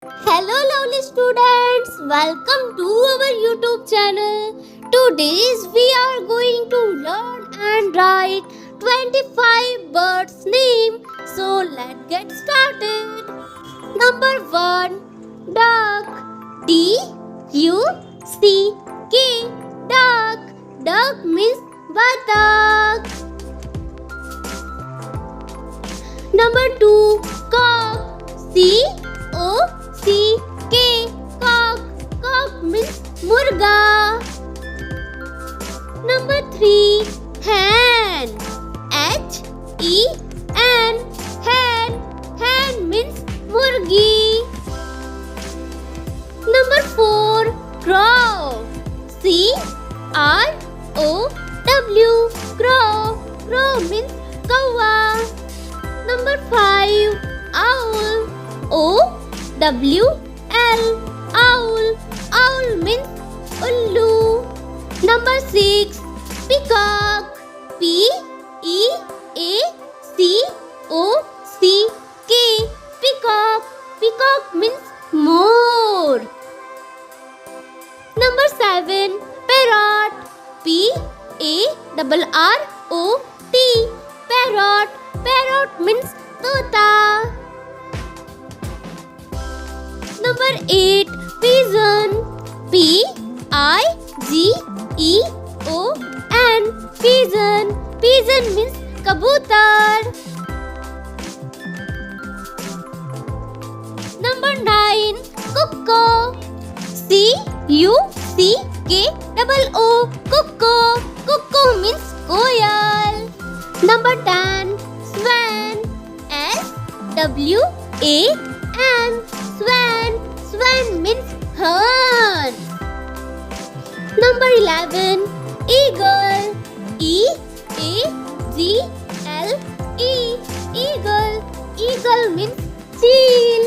Hello lovely students, welcome to our YouTube channel. Today we are going to learn and write 25 birds name. So let's get started. Number 1, duck. D-U-C-K, duck. Duck means batak. Number 2, cock. C-O-C-K, cock. Cock means murga. Number 3, hen. H-E-N, hen. Hen means murgi. Number 4, crow. C-R-O-W, crow. Crow means kawa. Number 5, owl. O-W-L, owl. Owl means ullu. Number 6, peacock. P-E-A-C-O-C-K, peacock. Peacock means more. Number 7, parrot. P-A-R-R-O-T, parrot. Parrot means tota. Number 8, pigeon. P-I-G-E-O-N, pigeon. Pigeon means kabutar. Number 9, cuckoo. C-U-C-K-O-O, cuckoo. Cuckoo means koyal. Number 10, swan. S-W-A-N, swan. Swan means hen. Number 11, eagle. E-A-G-L-E, eagle. Eagle means seal.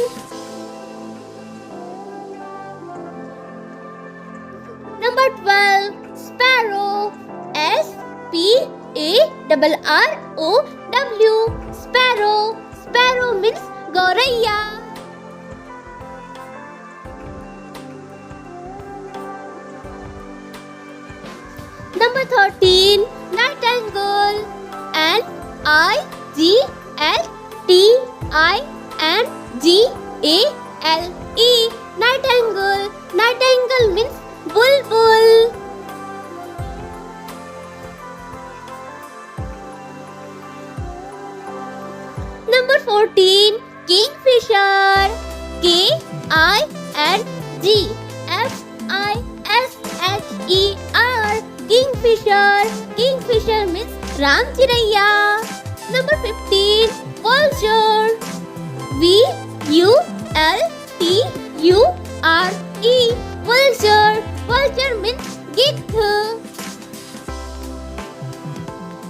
Number 12, sparrow. S-P-A-R-R-O-W, sparrow. Sparrow means goraiya. Number 13, nightingale. N-I-G-H-T-I-N-G-A-L-E, nightingale. Nightingale means bulbul. Number 14, kingfisher. K-I-N-G-F-I-S-H-E-R, kingfisher. Kingfisher means ramchiraiya. Number 15, vulture. V-U-L-T-U-R-E, vulture. Vulture means gith.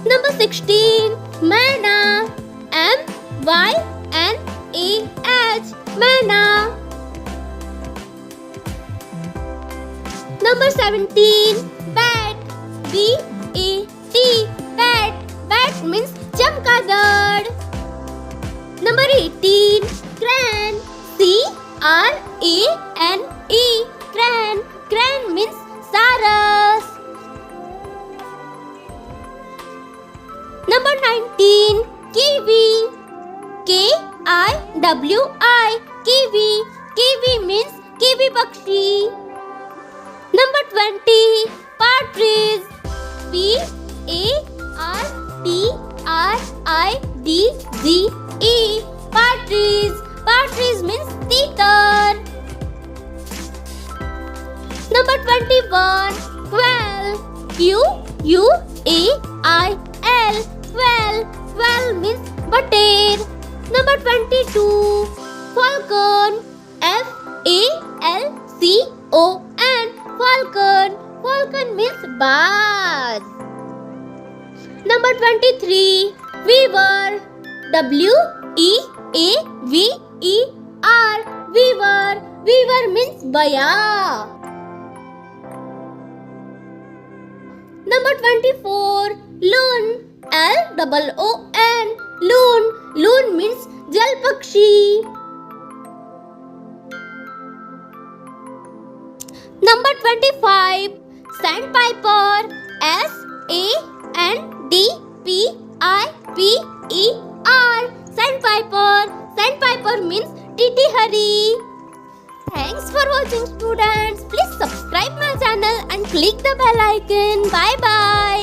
Number 16, manna. M-Y-N-A-H, manna. Number 17, bat. B-A-T, bat. Bat means chamkadad. Number 18, crane. C-R-A-N-E, crane. Crane means saras. Number 19, kiwi. K-I-W-I, kiwi. Kiwi means kiwi pakshi. Number 20, partridge. P-A-R-T-R-I-D-G-E, partridge. Partridge means titar. Number 21, quail. Q-U-A-I-L, quail. Quail means bater. Number 22, falcon. F-A-L-C-O-N, falcon. Falcon means baz. Number 23, weaver. W-E-A-V-E-R, weaver. Weaver means baya. Number 24, loon. L-O-O-N, loon. Loon means jal pakshi. Number 25. Sandpiper. Sandpiper. Sandpiper. Sandpiper means Titi Hari. Thanks for watching, students. Please subscribe my channel and click the bell icon. Bye bye.